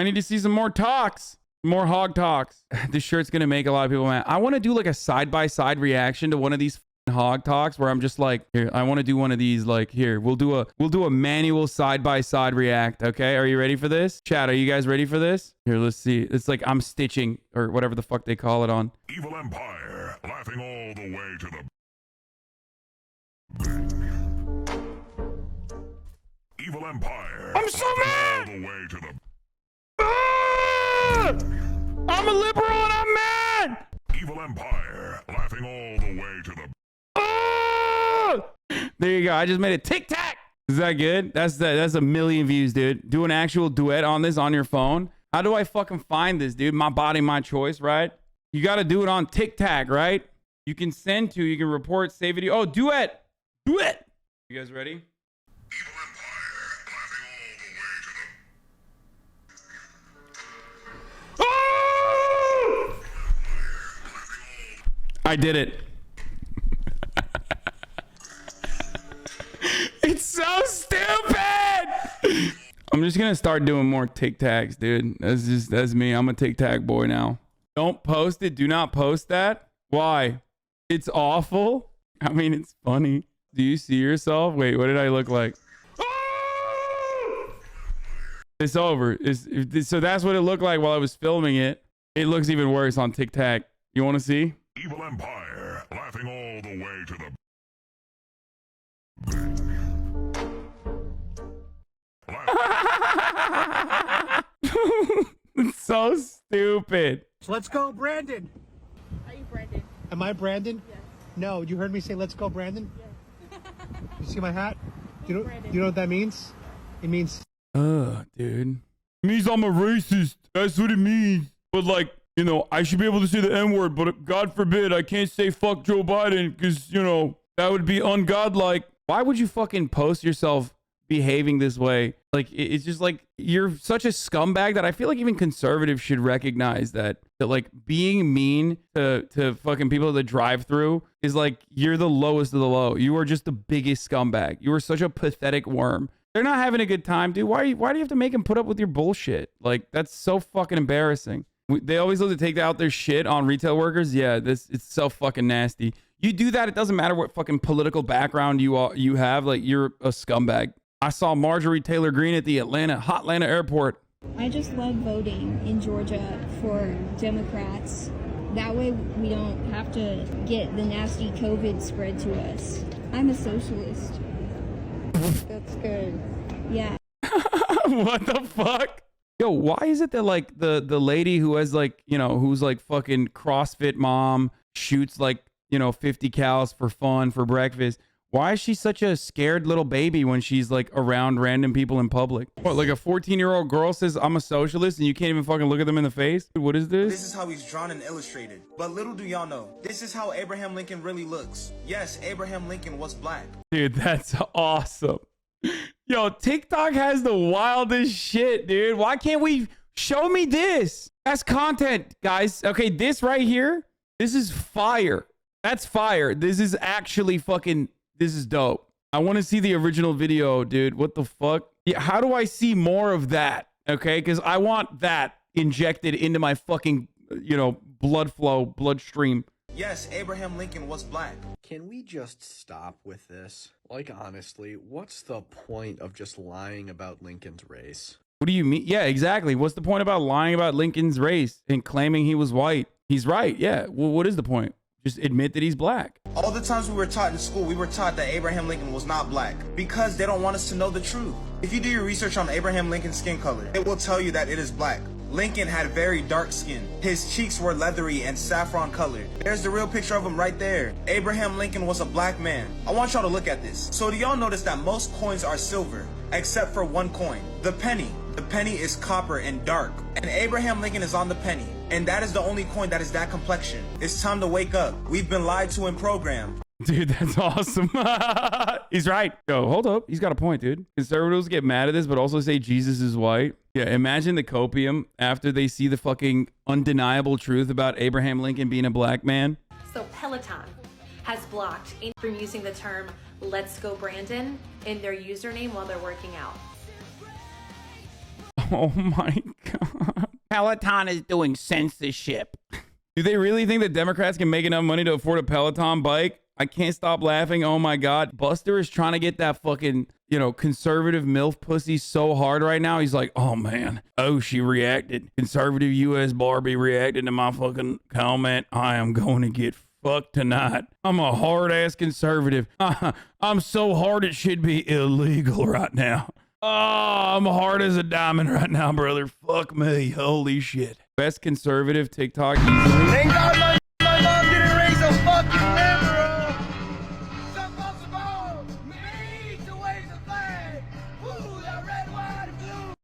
I need to see some more talks. More hog talks. This shirt's gonna make a lot of people mad. I want to do like a side-by-side reaction to one of these hog talks where I'm just like, here, I want to do one of these, like, here, we'll do a manual side-by-side react. Okay, are you ready for this? Chat, are you guys ready for this? Here, let's see. It's like I'm stitching or whatever the fuck they call it on. Evil Empire, laughing all the way to the Evil Empire. I'm so mad! All the way to the I'm a liberal and I'm mad! Evil Empire, laughing all the way to the There you go. I just made a TikTok. Is that good? That's a million views, dude. Do an actual duet on this on your phone. How do I fucking find this, dude? My body, my choice, right? You got to do it on TikTok, right? You can send to, you can report, save video. Oh, duet. Duet. You guys ready? Evil Empire, laughing all the way to the I did it. It's so stupid. I'm just gonna start doing more TikToks, dude. That's me. I'm a TikTok boy now. Don't post it. Do not post that. Why? It's awful. I mean, it's funny. Do you see yourself? Wait, what did I look like? It's over. So that's what it looked like while I was filming it. It looks even worse on TikTok. You want to see? Evil Empire, laughing all the way to the It's so stupid. Let's go, Brandon. Are you Brandon? Am I Brandon? Yes. No, you heard me say let's go, Brandon? Yes. You see my hat? You know, Brandon. you know what that means? It means Dude. It means I'm a racist. That's what it means. But like, you know, I should be able to say the N-word, but God forbid I can't say fuck Joe Biden because, you know, that would be ungodlike. Why would you fucking post yourself behaving this way? Like, it's just like, you're such a scumbag that I feel like even conservatives should recognize that like being mean to fucking people at the drive-through is like, you're the lowest of the low. You are just the biggest scumbag. You are such a pathetic worm. They're not having a good time, dude. Why do you have to make them put up with your bullshit? Like, that's so fucking embarrassing. They always love to take out their shit on retail workers. Yeah, it's so fucking nasty. You do that, it doesn't matter what fucking political background you have. Like, you're a scumbag. I saw Marjorie Taylor Greene at the Hotlanta airport. I just love voting in Georgia for Democrats. That way we don't have to get the nasty COVID spread to us. I'm a socialist. That's good. Yeah. What the fuck? Yo, why is it that like the lady who has like, you know, who's like fucking CrossFit mom, shoots like, you know, 50 cals for fun for breakfast, why is she such a scared little baby when she's like around random people in public? What, like a 14-year-old girl says I'm a socialist and you can't even fucking look at them in the face? What is this? This is how he's drawn and illustrated. But little do y'all know, this is how Abraham Lincoln really looks. Yes, Abraham Lincoln was black. Dude, that's awesome. Yo, TikTok has the wildest shit, dude. Why can't we show me this? That's content, guys. Okay, this right here, this is fire. That's fire. This is actually fucking, this is dope. I want to see the original video, dude. What the fuck? Yeah, how do I see more of that? Okay, because I want that injected into my fucking, you know, blood flow, bloodstream. Yes, Abraham Lincoln was black. Can we just stop with this? Like, honestly, what's the point of just lying about Lincoln's race? What do you mean? Yeah, exactly. What's the point about lying about Lincoln's race and claiming he was white? He's right. Yeah. Well, what is the point? Just admit that he's black. All the times we were taught in school, we were taught that Abraham Lincoln was not black because they don't want us to know the truth. If you do your research on Abraham Lincoln's skin color, it will tell you that it is black. Lincoln had very dark skin. His cheeks were leathery and saffron colored. There's the real picture of him right there. Abraham Lincoln was a black man. I want y'all to look at this. So do y'all notice that most coins are silver, except for one coin, the penny. The penny is copper and dark. And Abraham Lincoln is on the penny. And that is the only coin that is that complexion. It's time to wake up. We've been lied to and programmed. Dude, that's awesome. He's right. Yo, hold up. He's got a point, dude. Conservatives get mad at this, but also say Jesus is white. Yeah, imagine the copium after they see the fucking undeniable truth about Abraham Lincoln being a black man. So Peloton has blocked from using the term "Let's Go Brandon" in their username while they're working out. Oh my God. Peloton is doing censorship. Do they really think that Democrats can make enough money to afford a Peloton bike? I can't stop laughing. Oh my God. Buster is trying to get that fucking, conservative MILF pussy so hard right now. He's like, oh man. Oh, she reacted. Conservative US Barbie reacted to my fucking comment. I am going to get fucked tonight. I'm a hard ass conservative. I'm so hard it should be illegal right now. Oh, I'm hard as a diamond right now, brother. Fuck me. Holy shit. Best conservative TikTok easily. Thank God my mom didn't raise a fucking liberal. Impossible. Me to wave the flag. Ooh, the red, white, and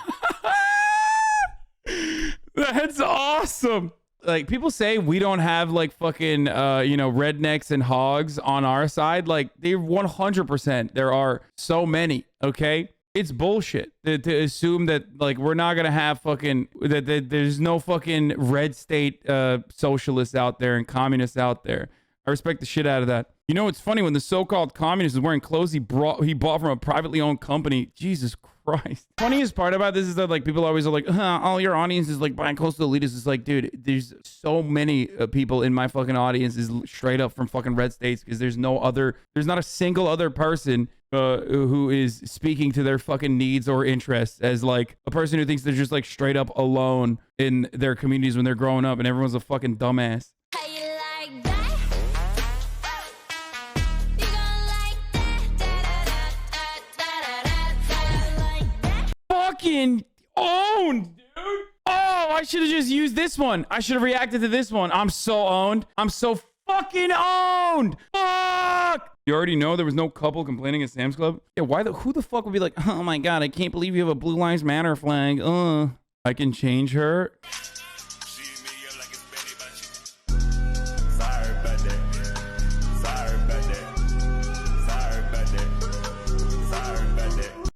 blue. That's awesome. Like, people say we don't have like fucking rednecks and hogs on our side. Like, they're 100%. There are so many. Okay, it's bullshit to assume that like we're not gonna have fucking that there's no fucking red state socialists out there and communists out there. I respect the shit out of that. You know, it's funny when the so-called communist is wearing clothes he bought from a privately owned company. Jesus Christ. Funniest part about this is that like people always are like, all your audience is like buying clothes to elitists. It's like, dude, there's so many people in my fucking audience is straight up from fucking red states because there's not a single other person who is speaking to their fucking needs or interests as like a person who thinks they're just like straight up alone in their communities when they're growing up and everyone's a fucking dumbass. Fucking owned, dude. Oh, I should have just used this one. I should have reacted to this one. I'm so owned. I'm so fucking owned. Fuck. You already know there was no couple complaining at Sam's Club. Yeah, who the fuck would be like, oh my God, I can't believe you have a Blue Lives Matter flag. I can change her.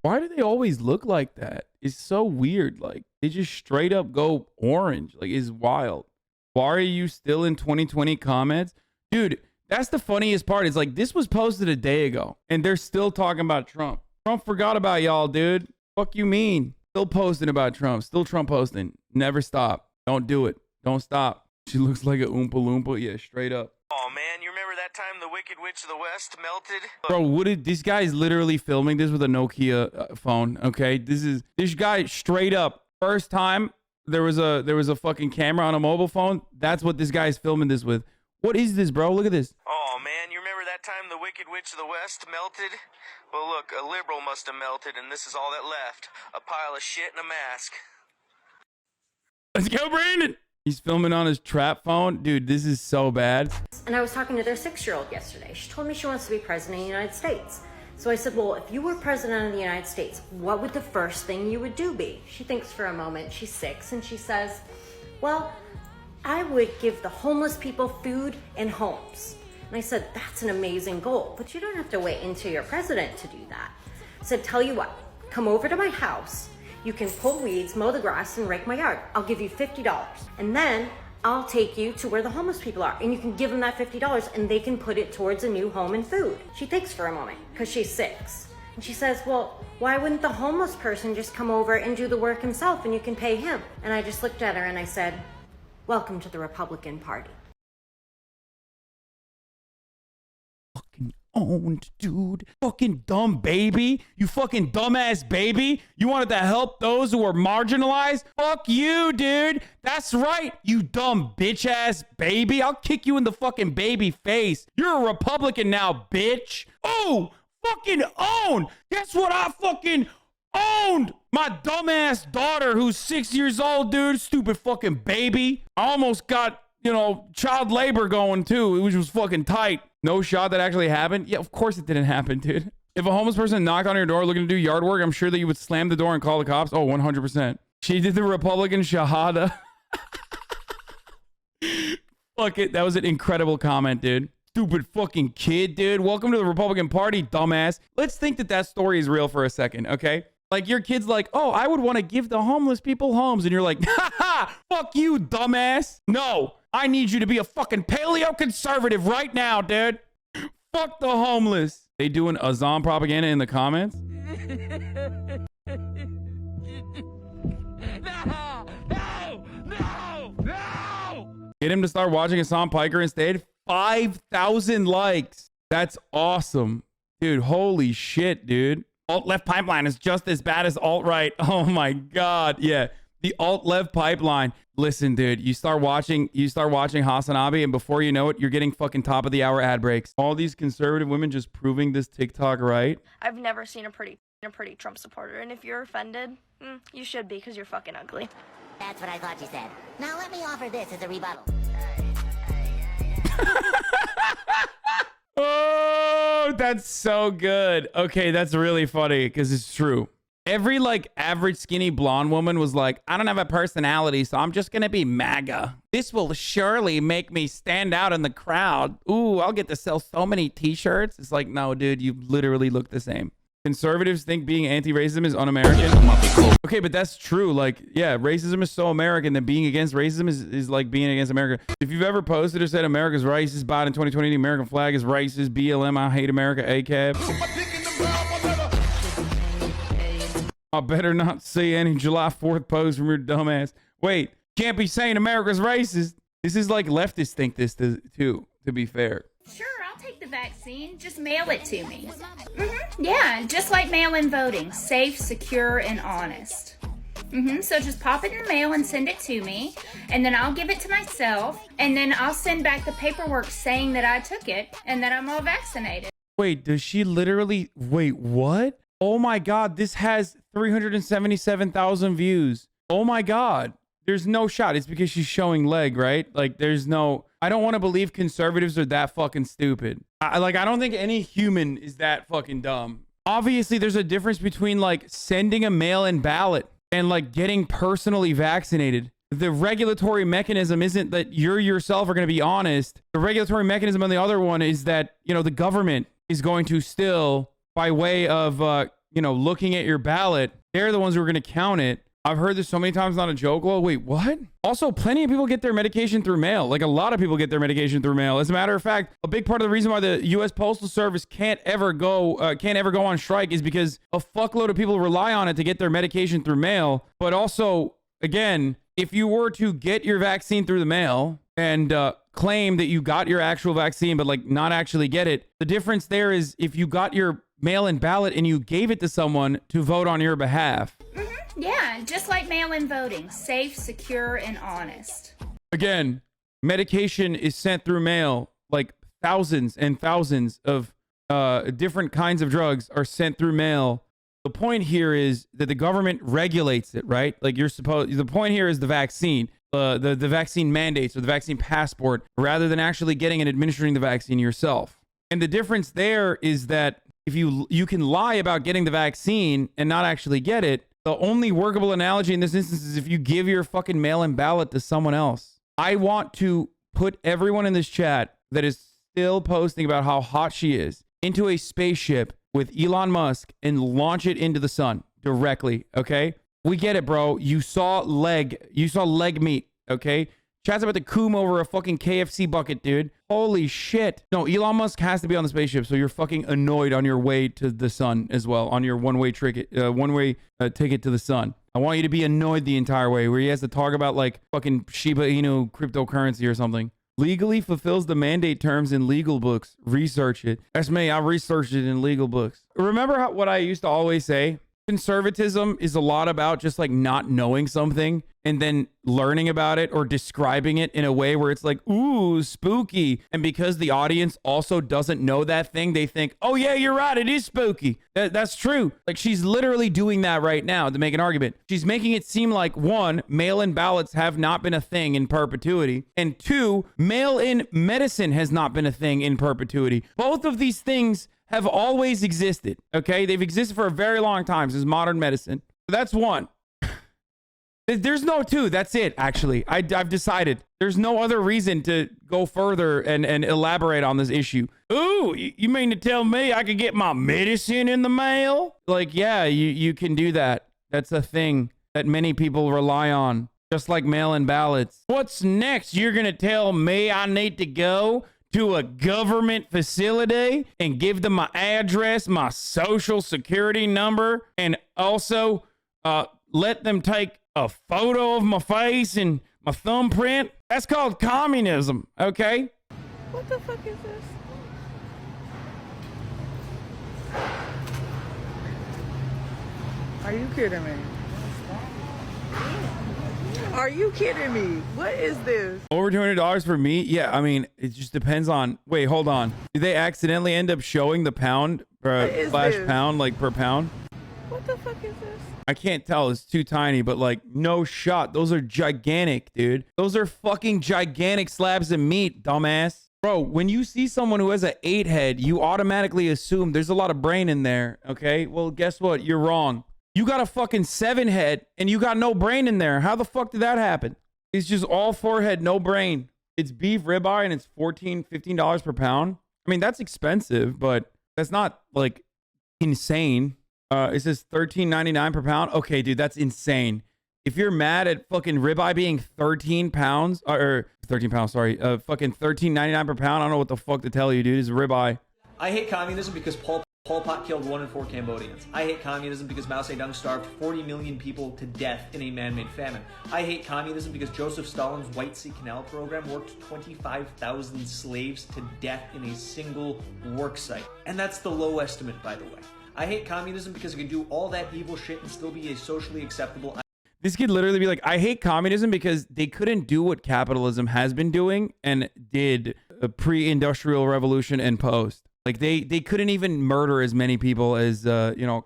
Why do they always look like that? It's so weird. Like, they just straight up go orange. Like, it's wild. Why are you still in 2020 comments? Dude, that's the funniest part. It's like, this was posted a day ago, and they're still talking about Trump. Trump forgot about y'all, dude. Fuck you mean? Still posting about Trump. Still Trump posting. Never stop. Don't do it. Don't stop. She looks like a Oompa Loompa. Yeah, straight up. Oh man, you remember that time the Wicked Witch of the West melted? Bro, this guy is literally filming this with a Nokia phone. Okay, this guy straight up. First time there was a fucking camera on a mobile phone. That's what this guy is filming this with. What is this, bro? Look at this. Oh man, you remember that time the Wicked Witch of the West melted? Well, look, a liberal must have melted, and this is all that left: a pile of shit and a mask. Let's go, Brandon. He's filming on his trap phone. Dude, this is so bad. And I was talking to their 6-year-old yesterday. She told me she wants to be president of the United States. So I said, well, if you were president of the United States, what would the first thing you would do be? She thinks for a moment. She's 6, and she says, well, I would give the homeless people food and homes. And I said, that's an amazing goal, but you don't have to wait until you're president to do that. I said, tell you what, come over to my house. You can pull weeds, mow the grass, and rake my yard. I'll give you $50. And then I'll take you to where the homeless people are. And you can give them that $50 and they can put it towards a new home and food. She thinks for a moment because she's 6. And she says, well, why wouldn't the homeless person just come over and do the work himself and you can pay him? And I just looked at her and I said, welcome to the Republican Party. Owned, dude. Fucking dumb baby. You fucking dumbass baby. You wanted to help those who are marginalized? Fuck you, dude. That's right, you dumb bitch ass baby. I'll kick you in the fucking baby face. You're a Republican now, bitch. Oh, fucking owned. Guess what I fucking owned? My dumbass daughter who's 6 years old, dude. Stupid fucking baby. I almost got, child labor going too, which was fucking tight. No shot that actually happened? Yeah, of course it didn't happen, dude. If a homeless person knocked on your door looking to do yard work, I'm sure that you would slam the door and call the cops. Oh, 100%. She did the Republican Shahada. Fuck it. That was an incredible comment, dude. Stupid fucking kid, dude. Welcome to the Republican Party, dumbass. Let's think that story is real for a second, okay? Like, your kid's like, oh, I would want to give the homeless people homes. And you're like, ha ha, fuck you, dumbass. No, I need you to be a fucking paleo conservative right now, dude. Fuck the homeless. They doing Azam propaganda in the comments? Get him to start watching Hassan Piker instead. 5,000 likes. That's awesome. Dude, holy shit, dude. Alt-left pipeline is just as bad as alt-right. Oh my God. Yeah. The alt-left pipeline. Listen, dude, you start watching HasanAbi, and before you know it, you're getting fucking top of the hour ad breaks. All these conservative women just proving this TikTok right. I've never seen a pretty Trump supporter, and if you're offended, you should be, because you're fucking ugly. That's what I thought you said. Now let me offer this as a rebuttal. Oh, that's so good. Okay, that's really funny because it's true. Every like average skinny blonde woman was like, I don't have a personality, so I'm just gonna be MAGA. This will surely make me stand out in the crowd. Ooh, I'll get to sell so many t-shirts. It's like, no, dude, you literally look the same. Conservatives think being anti-racism is un-American. Okay, but that's true. Like, yeah, racism is so American that being against racism is like being against America. If you've ever posted or said America's racist, Biden 2020, the American flag is racist, BLM, I hate America, ACAB. I better not see any July 4th post from your dumbass. Wait, can't be saying America's racist. This is like leftists think this too, to be fair. Sure, I'll take the vaccine. Just mail it to me. Yeah, just like mail-in voting. Safe, secure, and honest. So just pop it in the mail and send it to me, and then I'll give it to myself, and then I'll send back the paperwork saying that I took it and that I'm all vaccinated. Wait, does she literally... Wait, what? Oh my God, this has 377,000 views. Oh my God. There's no shot. It's because she's showing leg, right? Like, there's no... I don't want to believe conservatives are that fucking stupid. I don't think any human is that fucking dumb. Obviously, there's a difference between, like, sending a mail-in ballot and, like, getting personally vaccinated. The regulatory mechanism isn't that you yourself are going to be honest. The regulatory mechanism on the other one is that, you know, the government is going to still, by way of, you know, looking at your ballot, they're the ones who are going to count it. I've heard this so many times, not a joke. Well, wait, what? Also, plenty of people get their medication through mail. Like, a lot of people get their medication through mail. As a matter of fact, a big part of the reason why the U.S. Postal Service can't ever go on strike is because a fuckload of people rely on it to get their medication through mail. But also, again, if you were to get your vaccine through the mail and claim that you got your actual vaccine, but like not actually get it, the difference there is if you got your mail-in ballot and you gave it to someone to vote on your behalf. Yeah, just like mail-in voting. Safe, secure, and honest. Again, medication is sent through mail. Like thousands and thousands of different kinds of drugs are sent through mail. The point here is that the government regulates it, right? Like the point here is the vaccine, the vaccine mandates or the vaccine passport, rather than actually getting and administering the vaccine yourself. And the difference there is that if you can lie about getting the vaccine and not actually get it, the only workable analogy in this instance is if you give your fucking mail-in ballot to someone else. I want to put everyone in this chat that is still posting about how hot she is into a spaceship with Elon Musk and launch it into the sun directly, okay? We get it, bro. You saw leg meat, okay? Chat's about to coom over a fucking KFC bucket, dude. Holy shit. No, Elon Musk has to be on the spaceship, so you're fucking annoyed on your way to the sun as well, on your one-way ticket to the sun. I want you to be annoyed the entire way, where he has to talk about, like, fucking Shiba Inu cryptocurrency or something. Legally fulfills the mandate terms in legal books. Research it. That's me. I researched it in legal books. Remember what I used to always say? Conservatism is a lot about just like not knowing something and then learning about it or describing it in a way where it's like, ooh, spooky. And because the audience also doesn't know that thing, they think, oh yeah, you're right, it is spooky. That's true. Like, she's literally doing that right now to make an argument. She's making it seem like, one, mail-in ballots have not been a thing in perpetuity, and two, mail-in medicine has not been a thing in perpetuity. Both of these things have always existed, okay? They've existed for a very long time since modern medicine. That's one. There's no two. That's it, actually. I've decided. There's no other reason to go further and elaborate on this issue. Ooh, you mean to tell me I could get my medicine in the mail? Like, yeah, you can do that. That's a thing that many people rely on, just like mail-in ballots. What's next? You're going to tell me I need to go to a government facility and give them my address, my social security number, and also let them take a photo of my face and my thumbprint. That's called communism, okay? What the fuck is this? Are you kidding me? Are you kidding me? What is this? Over $200 for meat? Yeah, I mean, it just depends on... Wait, hold on. Did they accidentally end up showing the pound slash this? pound, like per pound? What the fuck is this? I can't tell. It's too tiny, but like, no shot. Those are gigantic, dude. Those are fucking gigantic slabs of meat, dumbass. Bro, when you see someone who has an 8 head, you automatically assume there's a lot of brain in there, okay? Well, guess what? You're wrong. You got a fucking 7 head and you got no brain in there. How the fuck did that happen? It's just all forehead, no brain. It's beef ribeye and it's $15 per pound. I mean, that's expensive, but that's not like insane. It says $13.99 per pound. Okay, dude, that's insane. If you're mad at fucking ribeye being 13 pounds or 13 pounds, sorry, fucking $13.99 per pound, I don't know what the fuck to tell you, dude. It's ribeye. I hate communism because Pol Pot killed 1 in 4 Cambodians. I hate communism because Mao Zedong starved 40 million people to death in a man-made famine. I hate communism because Joseph Stalin's White Sea Canal program worked 25,000 slaves to death in a single work site. And that's the low estimate, by the way. I hate communism because it can do all that evil shit and still be a socially acceptable... This could literally be like, I hate communism because they couldn't do what capitalism has been doing and did a pre-industrial revolution and post. Like they couldn't even murder as many people as,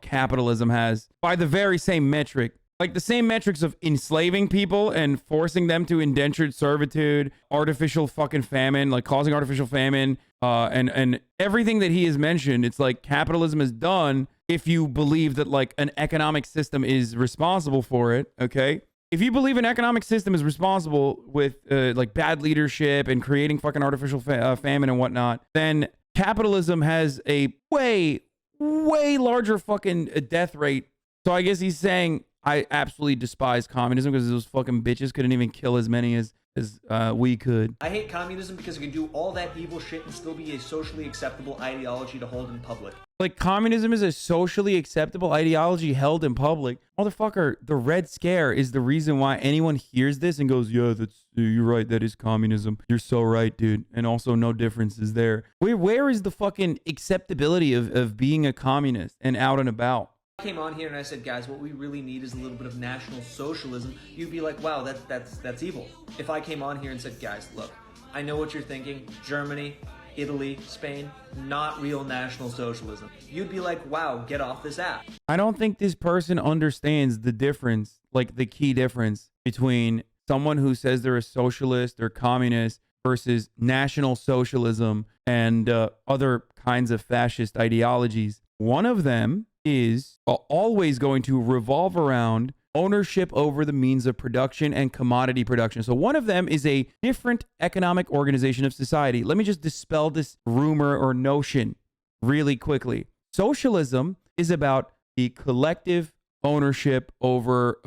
capitalism has by the very same metric. Like the same metrics of enslaving people and forcing them to indentured servitude, artificial fucking famine, like causing artificial famine, and everything that he has mentioned. It's like capitalism is done if you believe that like an economic system is responsible for it, okay? If you believe an economic system is responsible with like bad leadership and creating fucking artificial famine and whatnot, then capitalism has a way larger fucking death rate. So I guess he's saying I absolutely despise communism because those fucking bitches couldn't even kill as many as we could. I hate communism because it can do all that evil shit and still be a socially acceptable ideology to hold in public. Like communism is a socially acceptable ideology held in public. Motherfucker, the Red Scare is the reason why anyone hears this and goes, yeah, you're right, that is communism. You're so right, dude. And also no difference is there. Where is the fucking acceptability of being a communist and out and about? I came on here and I said, guys, what we really need is a little bit of national socialism. You'd be like, wow, that's evil. If I came on here and said, guys, look, I know what you're thinking. Germany, Italy, Spain, not real national socialism. You'd be like, wow, get off this app. I don't think this person understands the difference, like the key difference between someone who says they're a socialist or communist versus national socialism and other kinds of fascist ideologies. One of them is always going to revolve around ownership over the means of production and commodity production. So one of them is a different economic organization of society. Let me just dispel this rumor or notion really quickly. Socialism is about the collective ownership over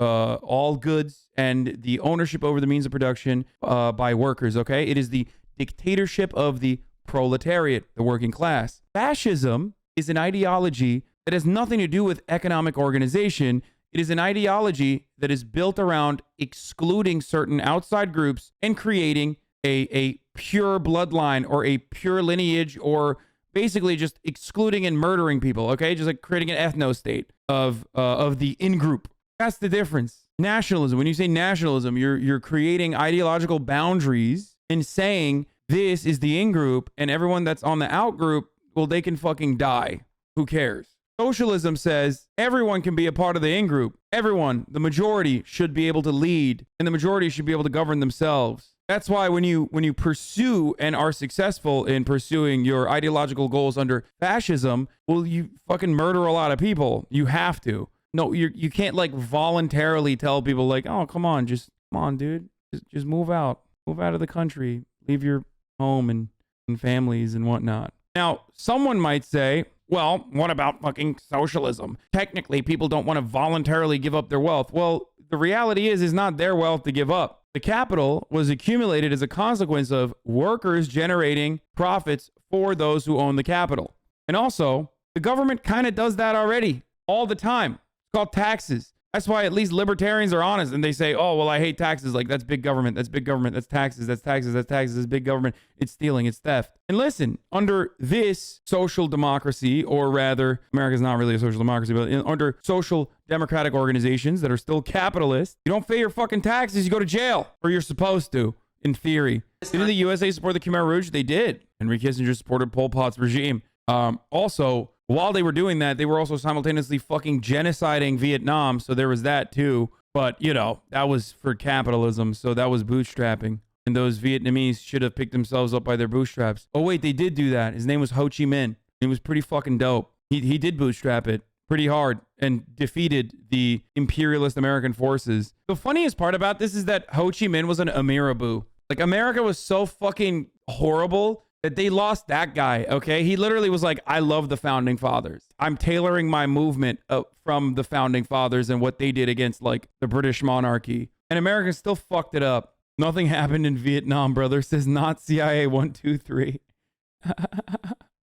all goods and the ownership over the means of production by workers, okay? It is the dictatorship of the proletariat, the working class. Fascism is an ideology that has nothing to do with economic organization. It is an ideology that is built around excluding certain outside groups and creating a pure bloodline or a pure lineage, or basically just excluding and murdering people, okay? Just like creating an ethno-state of the in-group. That's the difference. Nationalism, when you say nationalism, you're creating ideological boundaries and saying this is the in-group and everyone that's on the out-group, well, they can fucking die. Who cares? Socialism says everyone can be a part of the in-group. Everyone, the majority, should be able to lead, and the majority should be able to govern themselves. That's why when you pursue and are successful in pursuing your ideological goals under fascism, well, you fucking murder a lot of people. You have to. No, you can't like voluntarily tell people like, oh, come on, dude, just move out of the country, leave your home and families and whatnot. Now, someone might say, well, what about fucking socialism? Technically, people don't want to voluntarily give up their wealth. Well, the reality is not their wealth to give up. The capital was accumulated as a consequence of workers generating profits for those who own the capital. And also, the government kind of does that already all the time. It's called taxes. That's why at least libertarians are honest and they say, oh, well, I hate taxes. Like, that's big government. That's big government. That's taxes. That's taxes. That's taxes. That's big government. It's stealing. It's theft. And listen, under this social democracy, or rather, America's not really a social democracy, but under social democratic organizations that are still capitalist, you don't pay your fucking taxes, you go to jail. Or you're supposed to, in theory. Didn't the USA support the Khmer Rouge? They did. Henry Kissinger supported Pol Pot's regime. Also, while they were doing that, they were also simultaneously fucking genociding Vietnam. So there was that too. But, you know, that was for capitalism. So that was bootstrapping. And those Vietnamese should have picked themselves up by their bootstraps. Oh, wait, they did do that. His name was Ho Chi Minh. It was pretty fucking dope. He did bootstrap it pretty hard and defeated the imperialist American forces. The funniest part about this is that Ho Chi Minh was an Amiraboo. Like, America was so fucking horrible that they lost that guy, okay? He literally was like, I love the founding fathers. I'm tailoring my movement from the founding fathers and what they did against, like, the British monarchy. And America still fucked it up. Nothing happened in Vietnam, brother, says not CIA 123.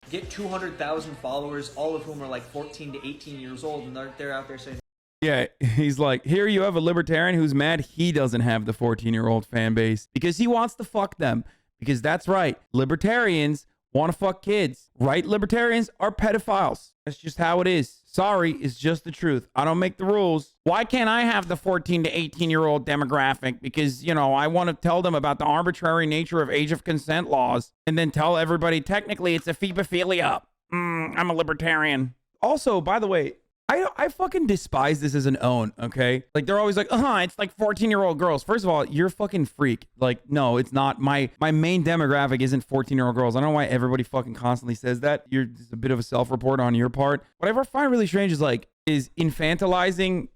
Get 200,000 followers, all of whom are like 14 to 18 years old, and they're out there saying, yeah, he's like, here you have a libertarian who's mad he doesn't have the 14-year-old fan base because he wants to fuck them. Because that's right. Libertarians want to fuck kids. Right? Libertarians are pedophiles. That's just how it is. Sorry, it's just the truth. I don't make the rules. Why can't I have the 14 to 18-year-old demographic? Because, you know, I want to tell them about the arbitrary nature of age of consent laws and then tell everybody technically it's a phebophilia. I'm a libertarian. Also, by the way, I fucking despise this as an own, okay? Like, they're always like, it's like 14-year-old girls. First of all, you're a fucking freak. Like, no, it's not. My main demographic isn't 14-year-old girls. I don't know why everybody fucking constantly says that. You're just a bit of a self-report on your part. What I find really strange is, like, is infantilizing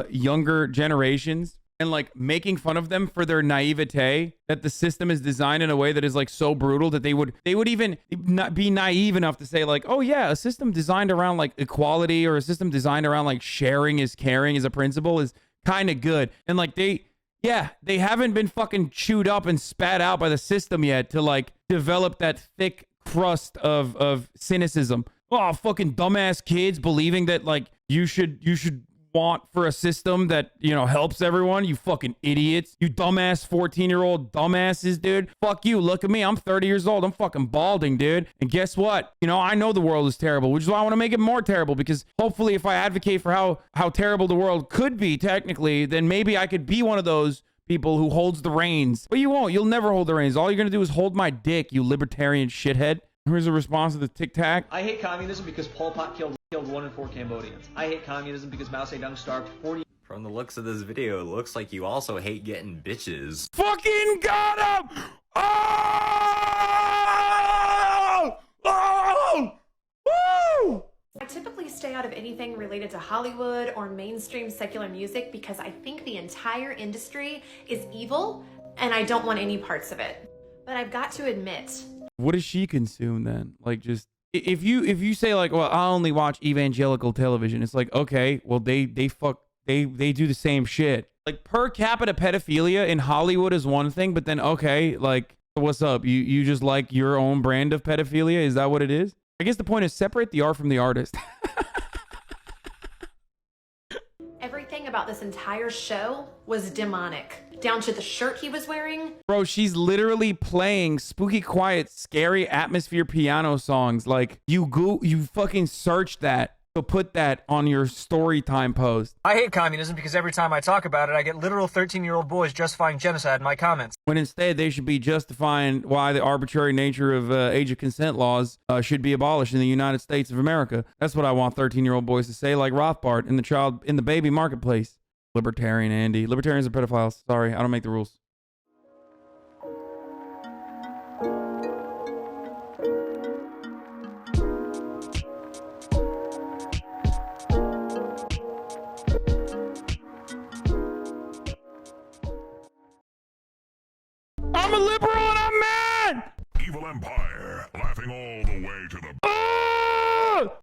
younger generations and, like, making fun of them for their naivete, that the system is designed in a way that is, like, so brutal that they would even not be naive enough to say, like, oh yeah, a system designed around, like, equality, or a system designed around, like, sharing is caring as a principle is kind of good. And, like, they haven't been fucking chewed up and spat out by the system yet to, like, develop that thick crust of cynicism. Oh, fucking dumbass kids believing that, like, you should want for a system that, you know, helps everyone. You fucking idiots. You dumbass 14-year-old dumbasses, dude. Fuck you. Look at me. I'm 30 years old. I'm fucking balding, dude. And guess what? You know, I know the world is terrible, which is why I want to make it more terrible, because hopefully if I advocate for how terrible the world could be technically, then maybe I could be one of those people who holds the reins. But you won't. You'll never hold the reins. All you're going to do is hold my dick, you libertarian shithead. Here's a response to the TikTak. I hate communism because Pol Pot killed 1 in 4 Cambodians. I hate communism because Mao Zedong starved 40. From the looks of this video, it looks like you also hate getting bitches. Fucking got him! Oh! Oh! Woo! I typically stay out of anything related to Hollywood or mainstream secular music because I think the entire industry is evil and I don't want any parts of it. But I've got to admit, what does she consume then? Like, just if you say, like, well, I only watch evangelical television, it's like, okay, well, they do the same shit. Like, per capita pedophilia in Hollywood is one thing, but then, okay, like, what's up? You just like your own brand of pedophilia? Is that what it is? I guess the point is separate the art from the artist. everything about this entire show was demonic. Down to the shirt he was wearing. Bro, she's literally playing spooky, quiet, scary atmosphere piano songs. Like, you fucking search that to put that on your story time post. I hate communism because every time I talk about it, I get literal 13-year-old boys justifying genocide in my comments. When instead they should be justifying why the arbitrary nature of age of consent laws should be abolished in the United States of America. That's what I want 13-year-old boys to say, like Rothbard in the baby marketplace. Libertarian Andy. Libertarians are pedophiles. Sorry, I don't make the rules.